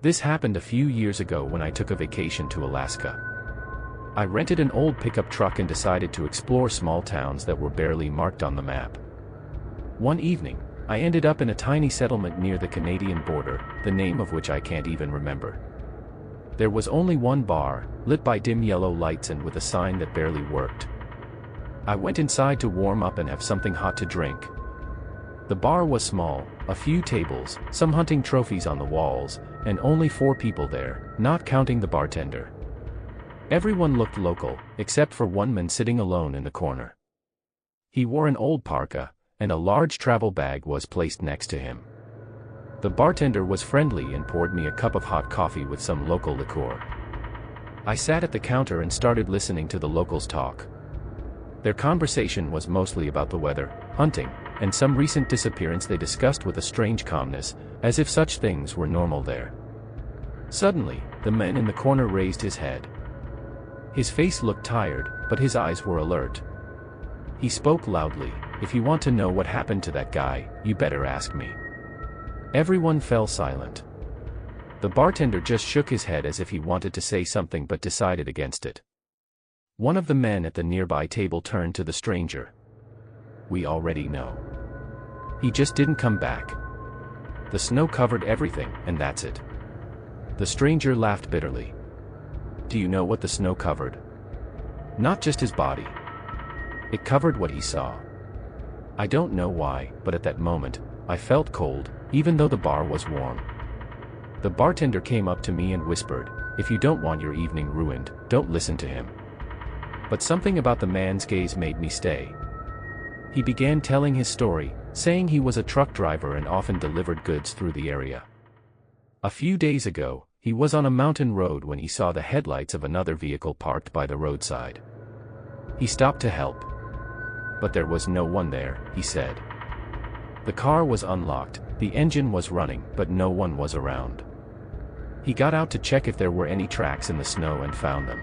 This happened a few years ago when I took a vacation to Alaska. I rented an old pickup truck and decided to explore small towns that were barely marked on the map. One evening, I ended up in a tiny settlement near the Canadian border, the name of which I can't even remember. There was only one bar, lit by dim yellow lights and with a sign that barely worked. I went inside to warm up and have something hot to drink. The bar was small, a few tables, some hunting trophies on the walls, and only 4 people there, not counting the bartender. Everyone looked local, except for one man sitting alone in the corner. He wore an old parka, and a large travel bag was placed next to him. The bartender was friendly and poured me a cup of hot coffee with some local liqueur. I sat at the counter and started listening to the locals talk. Their conversation was mostly about the weather, hunting, and some recent disappearance they discussed with a strange calmness, as if such things were normal there. Suddenly, the man in the corner raised his head. His face looked tired, but his eyes were alert. He spoke loudly, "If you want to know what happened to that guy, you better ask me." Everyone fell silent. The bartender just shook his head as if he wanted to say something but decided against it. One of the men at the nearby table turned to the stranger. "We already know. He just didn't come back. The snow covered everything, and that's it." The stranger laughed bitterly. "Do you know what the snow covered? Not just his body. It covered what he saw. I don't know why, but at that moment, I felt cold, even though the bar was warm." The bartender came up to me and whispered, "If you don't want your evening ruined, don't listen to him." But something about the man's gaze made me stay. He began telling his story, saying he was a truck driver and often delivered goods through the area. A few days ago, he was on a mountain road when he saw the headlights of another vehicle parked by the roadside. He stopped to help. But there was no one there, he said. The car was unlocked, the engine was running, but no one was around. He got out to check if there were any tracks in the snow and found them.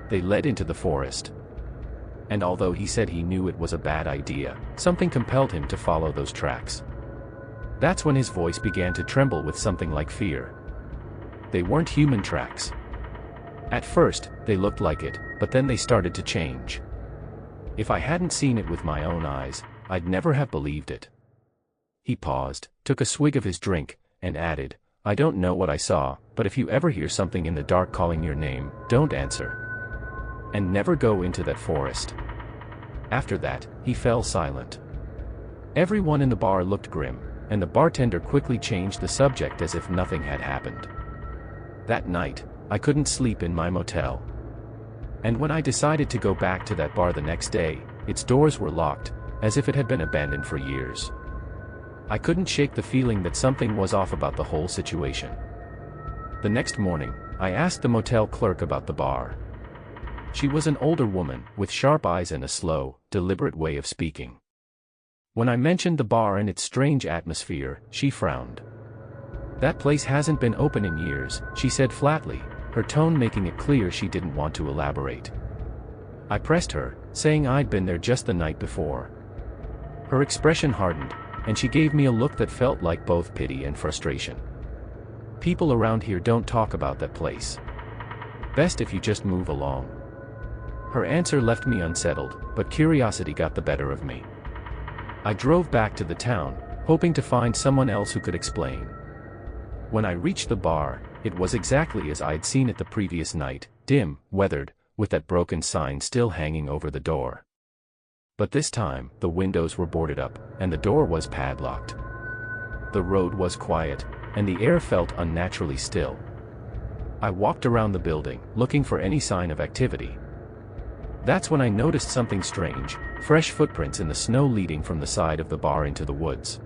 They led into the forest. And although he said he knew it was a bad idea, something compelled him to follow those tracks. That's when his voice began to tremble with something like fear. They weren't human tracks. At first, they looked like it, but then they started to change. If I hadn't seen it with my own eyes, I'd never have believed it. He paused, took a swig of his drink, and added, "I don't know what I saw, but if you ever hear something in the dark calling your name, don't answer. And never go into that forest." After that, he fell silent. Everyone in the bar looked grim, and the bartender quickly changed the subject as if nothing had happened. That night, I couldn't sleep in my motel. And when I decided to go back to that bar the next day, its doors were locked, as if it had been abandoned for years. I couldn't shake the feeling that something was off about the whole situation. The next morning, I asked the motel clerk about the bar. She was an older woman, with sharp eyes and a slow, deliberate way of speaking. When I mentioned the bar and its strange atmosphere, she frowned. "That place hasn't been open in years," she said flatly, her tone making it clear she didn't want to elaborate. I pressed her, saying I'd been there just the night before. Her expression hardened, and she gave me a look that felt like both pity and frustration. "People around here don't talk about that place. Best if you just move along." Her answer left me unsettled, but curiosity got the better of me. I drove back to the town, hoping to find someone else who could explain. When I reached the bar, it was exactly as I'd seen it the previous night, dim, weathered, with that broken sign still hanging over the door. But this time, the windows were boarded up, and the door was padlocked. The road was quiet, and the air felt unnaturally still. I walked around the building, looking for any sign of activity. That's when I noticed something strange, fresh footprints in the snow leading from the side of the bar into the woods.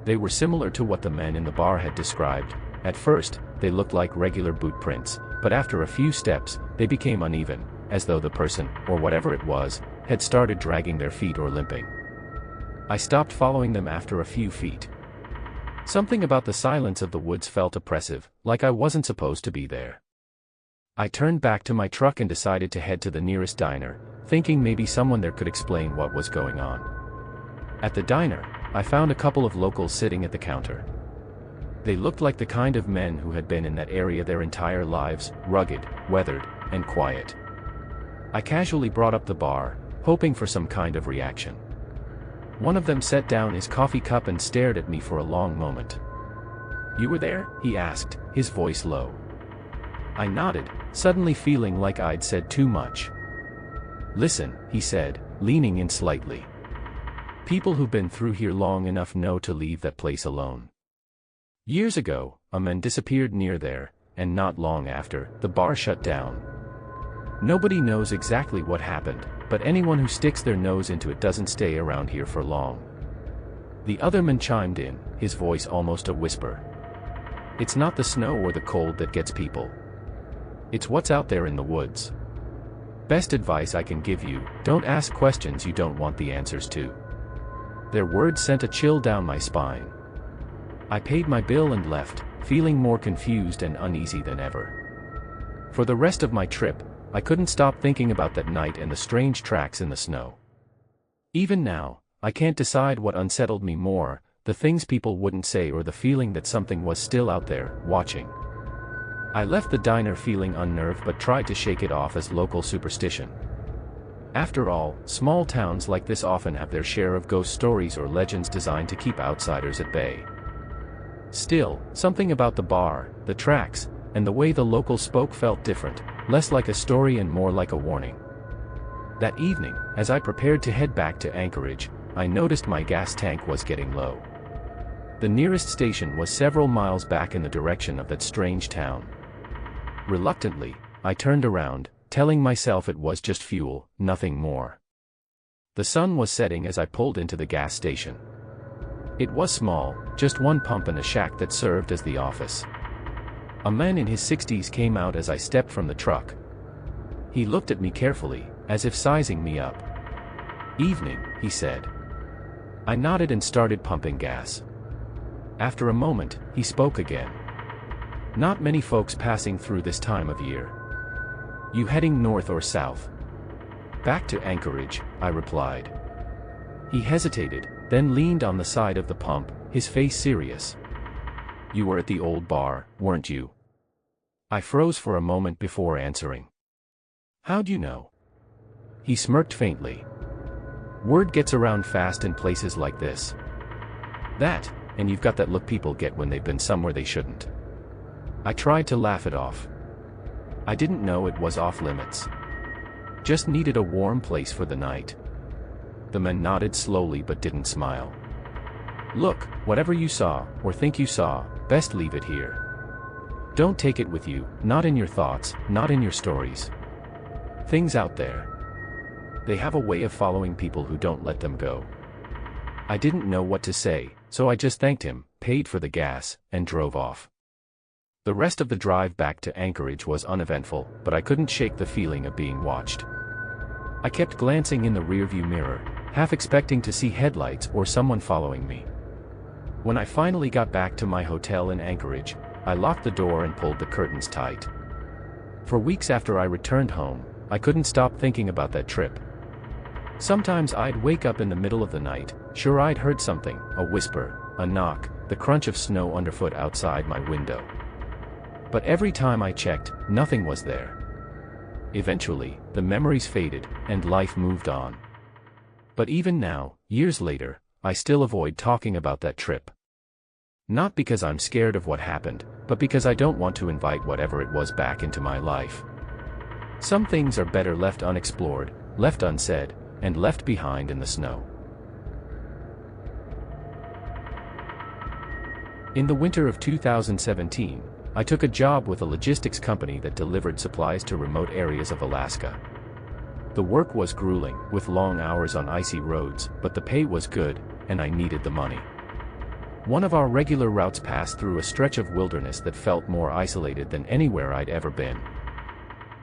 They were similar to what the men in the bar had described. At first, they looked like regular boot prints, but after a few steps, they became uneven, as though the person, or whatever it was, had started dragging their feet or limping. I stopped following them after a few feet. Something about the silence of the woods felt oppressive, like I wasn't supposed to be there. I turned back to my truck and decided to head to the nearest diner, thinking maybe someone there could explain what was going on. At the diner, I found a couple of locals sitting at the counter. They looked like the kind of men who had been in that area their entire lives, rugged, weathered, and quiet. I casually brought up the bar, hoping for some kind of reaction. One of them set down his coffee cup and stared at me for a long moment. "You were there?" he asked, his voice low. I nodded, suddenly feeling like I'd said too much. "Listen," he said, leaning in slightly. "People who've been through here long enough know to leave that place alone. Years ago, a man disappeared near there, and not long after, the bar shut down. Nobody knows exactly what happened, but anyone who sticks their nose into it doesn't stay around here for long." The other man chimed in, his voice almost a whisper. "It's not the snow or the cold that gets people. It's what's out there in the woods. Best advice I can give you, don't ask questions you don't want the answers to." Their words sent a chill down my spine. I paid my bill and left, feeling more confused and uneasy than ever. For the rest of my trip, I couldn't stop thinking about that night and the strange tracks in the snow. Even now, I can't decide what unsettled me more, the things people wouldn't say or the feeling that something was still out there, watching. I left the diner feeling unnerved but tried to shake it off as local superstition. After all, small towns like this often have their share of ghost stories or legends designed to keep outsiders at bay. Still, something about the bar, the tracks, and the way the locals spoke felt different, less like a story and more like a warning. That evening, as I prepared to head back to Anchorage, I noticed my gas tank was getting low. The nearest station was several miles back in the direction of that strange town. Reluctantly, I turned around, telling myself it was just fuel, nothing more. The sun was setting as I pulled into the gas station. It was small, just one pump and a shack that served as the office. A man in his 60s came out as I stepped from the truck. He looked at me carefully, as if sizing me up. "Evening," he said. I nodded and started pumping gas. After a moment, he spoke again. "Not many folks passing through this time of year. You heading north or south?" "Back to Anchorage," I replied. He hesitated, then leaned on the side of the pump, his face serious. "You were at the old bar, weren't you?" I froze for a moment before answering. "How'd you know?" He smirked faintly. "Word gets around fast in places like this. That, and you've got that look people get when they've been somewhere they shouldn't." I tried to laugh it off. I didn't know it was off limits. Just needed a warm place for the night. The man nodded slowly but didn't smile. "Look, whatever you saw, or think you saw, best leave it here. Don't take it with you, not in your thoughts, not in your stories. Things out there. They have a way of following people who don't let them go." I didn't know what to say, so I just thanked him, paid for the gas, and drove off. The rest of the drive back to Anchorage was uneventful, but I couldn't shake the feeling of being watched. I kept glancing in the rearview mirror, half expecting to see headlights or someone following me. When I finally got back to my hotel in Anchorage, I locked the door and pulled the curtains tight. For weeks after I returned home, I couldn't stop thinking about that trip. Sometimes I'd wake up in the middle of the night, sure I'd heard something, a whisper, a knock, the crunch of snow underfoot outside my window. But every time I checked, nothing was there. Eventually, the memories faded, and life moved on. But even now, years later, I still avoid talking about that trip. Not because I'm scared of what happened, but because I don't want to invite whatever it was back into my life. Some things are better left unexplored, left unsaid, and left behind in the snow. In the winter of 2017, I took a job with a logistics company that delivered supplies to remote areas of Alaska. The work was grueling, with long hours on icy roads, but the pay was good, and I needed the money. One of our regular routes passed through a stretch of wilderness that felt more isolated than anywhere I'd ever been.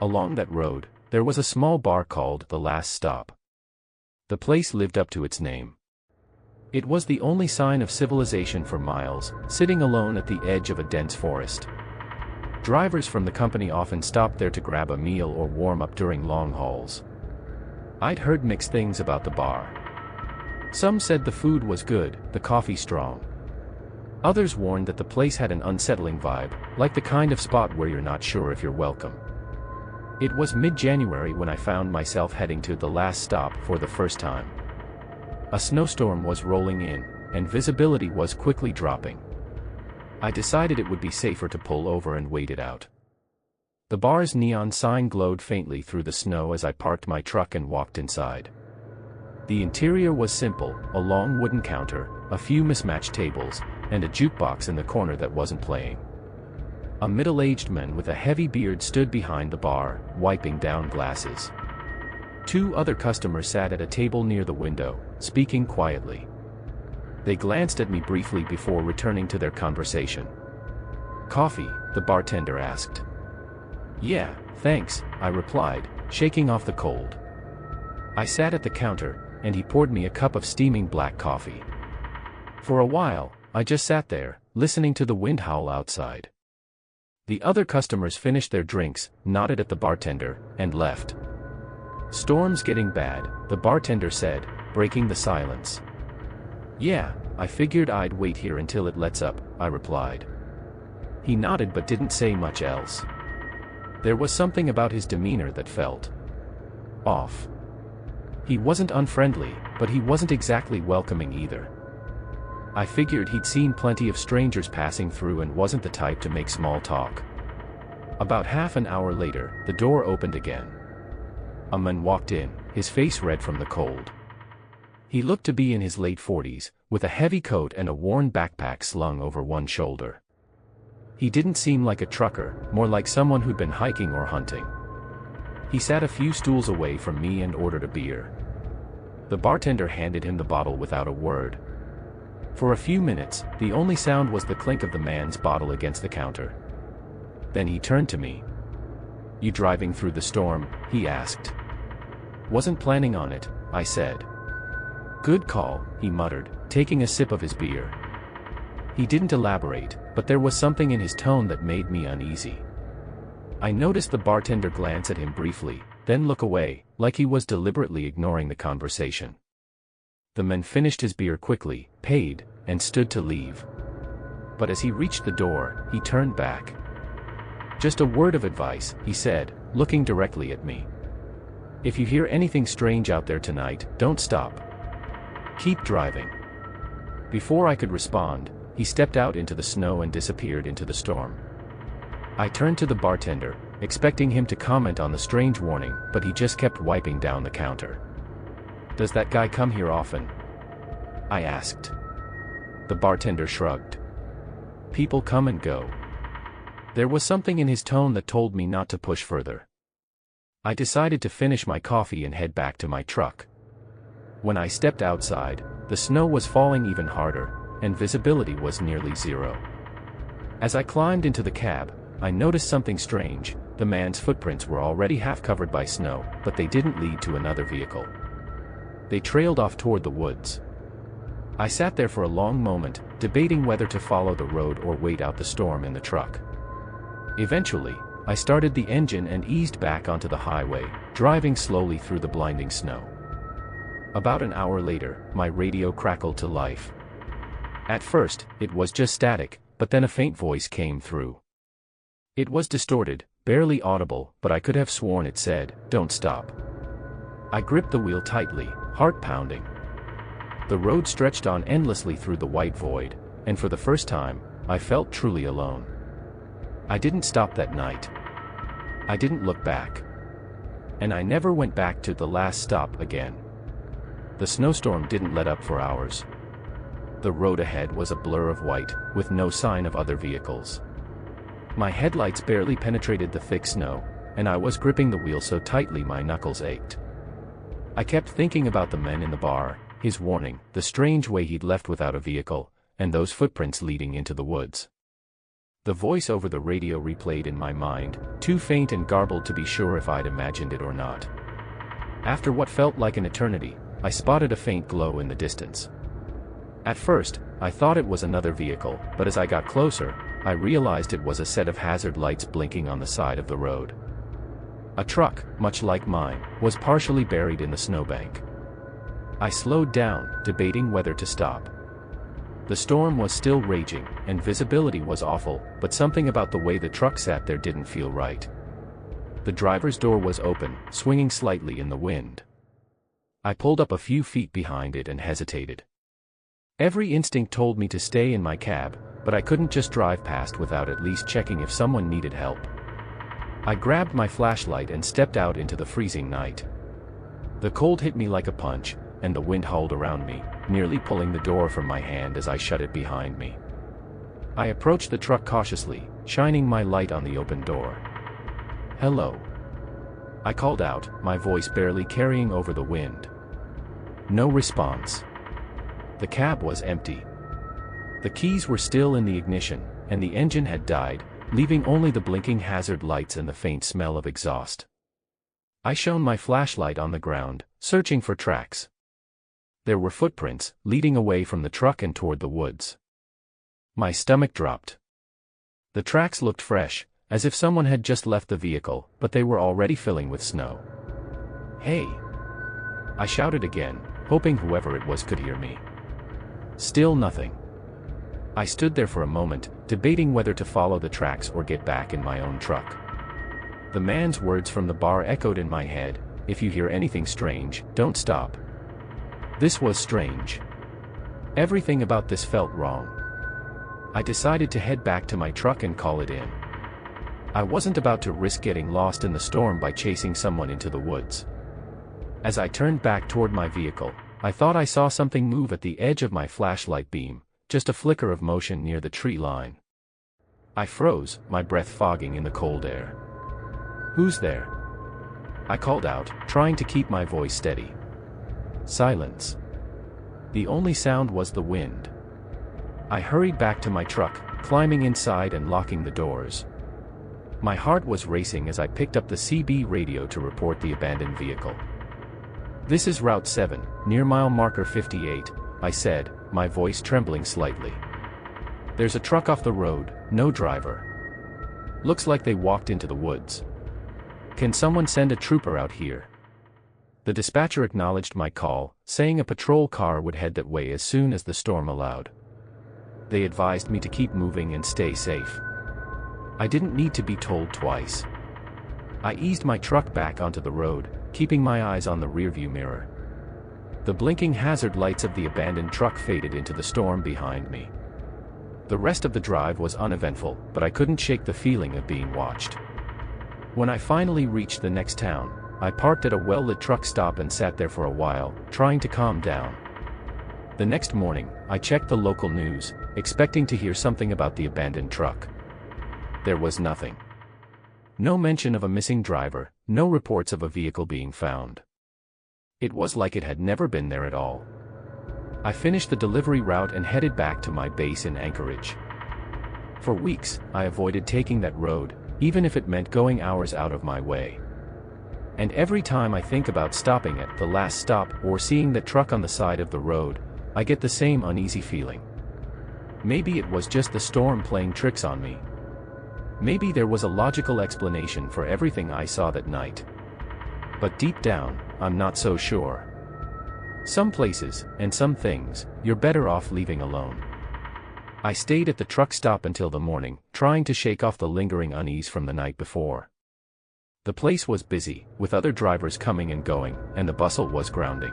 Along that road, there was a small bar called The Last Stop. The place lived up to its name. It was the only sign of civilization for miles, sitting alone at the edge of a dense forest. Drivers from the company often stopped there to grab a meal or warm up during long hauls. I'd heard mixed things about the bar. Some said the food was good, the coffee strong. Others warned that the place had an unsettling vibe, like the kind of spot where you're not sure if you're welcome. It was mid-January when I found myself heading to the last stop for the first time. A snowstorm was rolling in, and visibility was quickly dropping. I decided it would be safer to pull over and wait it out. The bar's neon sign glowed faintly through the snow as I parked my truck and walked inside. The interior was simple, a long wooden counter, a few mismatched tables, and a jukebox in the corner that wasn't playing. A middle-aged man with a heavy beard stood behind the bar, wiping down glasses. 2 other customers sat at a table near the window, speaking quietly. They glanced at me briefly before returning to their conversation. "Coffee?" the bartender asked. "Yeah, thanks," I replied, shaking off the cold. I sat at the counter, and he poured me a cup of steaming black coffee. For a while, I just sat there, listening to the wind howl outside. The other customers finished their drinks, nodded at the bartender, and left. "Storm's getting bad," the bartender said, breaking the silence. "Yeah, I figured I'd wait here until it lets up," I replied. He nodded but didn't say much else. There was something about his demeanor that felt off. He wasn't unfriendly, but he wasn't exactly welcoming either. I figured he'd seen plenty of strangers passing through and wasn't the type to make small talk. About half an hour later, the door opened again. A man walked in, his face red from the cold. He looked to be in his late 40s, with a heavy coat and a worn backpack slung over one shoulder. He didn't seem like a trucker, more like someone who'd been hiking or hunting. He sat a few stools away from me and ordered a beer. The bartender handed him the bottle without a word. For a few minutes, the only sound was the clink of the man's bottle against the counter. Then he turned to me. "You driving through the storm?" he asked. "Wasn't planning on it," I said. "Good call," he muttered, taking a sip of his beer. He didn't elaborate, but there was something in his tone that made me uneasy. I noticed the bartender glance at him briefly, then look away, like he was deliberately ignoring the conversation. The man finished his beer quickly, paid, and stood to leave. But as he reached the door, he turned back. "Just a word of advice," he said, looking directly at me. "If you hear anything strange out there tonight, don't stop. Keep driving." Before I could respond, he stepped out into the snow and disappeared into the storm. I turned to the bartender, expecting him to comment on the strange warning, but he just kept wiping down the counter. "Does that guy come here often?" I asked. The bartender shrugged. "People come and go." There was something in his tone that told me not to push further. I decided to finish my coffee and head back to my truck. When I stepped outside, the snow was falling even harder, and visibility was nearly zero. As I climbed into the cab, I noticed something strange. The man's footprints were already half covered by snow, but they didn't lead to another vehicle. They trailed off toward the woods. I sat there for a long moment, debating whether to follow the road or wait out the storm in the truck. Eventually, I started the engine and eased back onto the highway, driving slowly through the blinding snow. About an hour later, my radio crackled to life. At first, it was just static, but then a faint voice came through. It was distorted, barely audible, but I could have sworn it said, "Don't stop." I gripped the wheel tightly, heart pounding. The road stretched on endlessly through the white void, and for the first time, I felt truly alone. I didn't stop that night. I didn't look back. And I never went back to the last stop again. The snowstorm didn't let up for hours. The road ahead was a blur of white, with no sign of other vehicles. My headlights barely penetrated the thick snow, and I was gripping the wheel so tightly my knuckles ached. I kept thinking about the men in the bar, his warning, the strange way he'd left without a vehicle, and those footprints leading into the woods. The voice over the radio replayed in my mind, too faint and garbled to be sure if I'd imagined it or not. After what felt like an eternity, I spotted a faint glow in the distance. At first, I thought it was another vehicle, but as I got closer, I realized it was a set of hazard lights blinking on the side of the road. A truck, much like mine, was partially buried in the snowbank. I slowed down, debating whether to stop. The storm was still raging, and visibility was awful, but something about the way the truck sat there didn't feel right. The driver's door was open, swinging slightly in the wind. I pulled up a few feet behind it and hesitated. Every instinct told me to stay in my cab, but I couldn't just drive past without at least checking if someone needed help. I grabbed my flashlight and stepped out into the freezing night. The cold hit me like a punch, and the wind howled around me, nearly pulling the door from my hand as I shut it behind me. I approached the truck cautiously, shining my light on the open door. "Hello," I called out, my voice barely carrying over the wind. No response. The cab was empty. The keys were still in the ignition, and the engine had died, leaving only the blinking hazard lights and the faint smell of exhaust. I shone my flashlight on the ground, searching for tracks. There were footprints, leading away from the truck and toward the woods. My stomach dropped. The tracks looked fresh, as if someone had just left the vehicle, but they were already filling with snow. "Hey!" I shouted again, hoping whoever it was could hear me. Still nothing. I stood there for a moment, debating whether to follow the tracks or get back in my own truck. The man's words from the bar echoed in my head, "If you hear anything strange, don't stop." This was strange. Everything about this felt wrong. I decided to head back to my truck and call it in. I wasn't about to risk getting lost in the storm by chasing someone into the woods. As I turned back toward my vehicle, I thought I saw something move at the edge of my flashlight beam, just a flicker of motion near the tree line. I froze, my breath fogging in the cold air. "Who's there?" I called out, trying to keep my voice steady. Silence. The only sound was the wind. I hurried back to my truck, climbing inside and locking the doors. My heart was racing as I picked up the CB radio to report the abandoned vehicle. "This is Route 7, near mile marker 58, I said, my voice trembling slightly. "There's a truck off the road, no driver. Looks like they walked into the woods. Can someone send a trooper out here?" The dispatcher acknowledged my call, saying a patrol car would head that way as soon as the storm allowed. They advised me to keep moving and stay safe. I didn't need to be told twice. I eased my truck back onto the road, keeping my eyes on the rearview mirror. The blinking hazard lights of the abandoned truck faded into the storm behind me. The rest of the drive was uneventful, but I couldn't shake the feeling of being watched. When I finally reached the next town, I parked at a well-lit truck stop and sat there for a while, trying to calm down. The next morning, I checked the local news, expecting to hear something about the abandoned truck. There was nothing. No mention of a missing driver, no reports of a vehicle being found. It was like it had never been there at all. I finished the delivery route and headed back to my base in Anchorage. For weeks, I avoided taking that road, even if it meant going hours out of my way. And every time I think about stopping at the last stop or seeing that truck on the side of the road, I get the same uneasy feeling. Maybe it was just the storm playing tricks on me. Maybe there was a logical explanation for everything I saw that night. But deep down, I'm not so sure. Some places, and some things, you're better off leaving alone. I stayed at the truck stop until the morning, trying to shake off the lingering unease from the night before. The place was busy, with other drivers coming and going, and the bustle was grounding.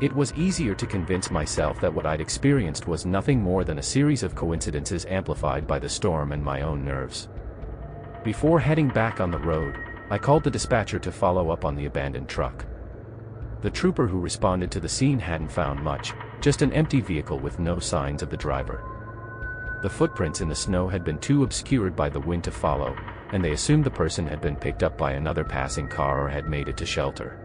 It was easier to convince myself that what I'd experienced was nothing more than a series of coincidences amplified by the storm and my own nerves. Before heading back on the road, I called the dispatcher to follow up on the abandoned truck. The trooper who responded to the scene hadn't found much, just an empty vehicle with no signs of the driver. The footprints in the snow had been too obscured by the wind to follow, and they assumed the person had been picked up by another passing car or had made it to shelter.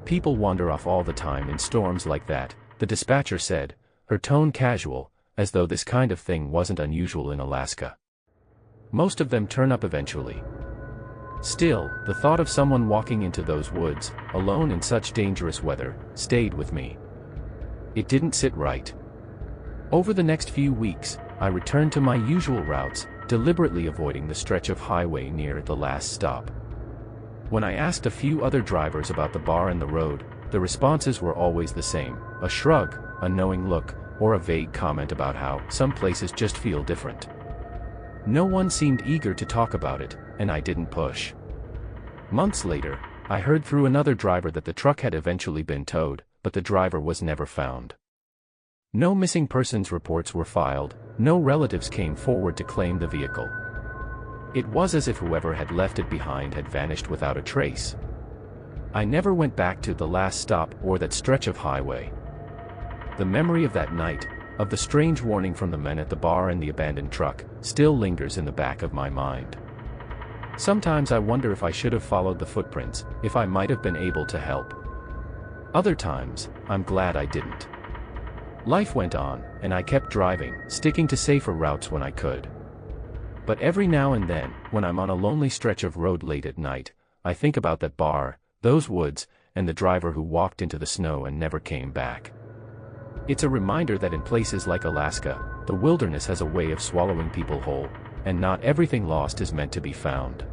"People wander off all the time in storms like that," the dispatcher said, her tone casual, as though this kind of thing wasn't unusual in Alaska. "Most of them turn up eventually." Still, the thought of someone walking into those woods, alone in such dangerous weather, stayed with me. It didn't sit right. Over the next few weeks, I returned to my usual routes, deliberately avoiding the stretch of highway near the last stop. When I asked a few other drivers about the bar and the road, the responses were always the same: a shrug, a knowing look, or a vague comment about how some places just feel different. No one seemed eager to talk about it, and I didn't push. Months later, I heard through another driver that the truck had eventually been towed, but the driver was never found. No missing persons reports were filed, no relatives came forward to claim the vehicle. It was as if whoever had left it behind had vanished without a trace. I never went back to the last stop or that stretch of highway. The memory of that night, of the strange warning from the men at the bar and the abandoned truck, still lingers in the back of my mind. Sometimes I wonder if I should have followed the footprints, if I might have been able to help. Other times, I'm glad I didn't. Life went on, and I kept driving, sticking to safer routes when I could. But every now and then, when I'm on a lonely stretch of road late at night, I think about that bar, those woods, and the driver who walked into the snow and never came back. It's a reminder that in places like Alaska, the wilderness has a way of swallowing people whole, and not everything lost is meant to be found.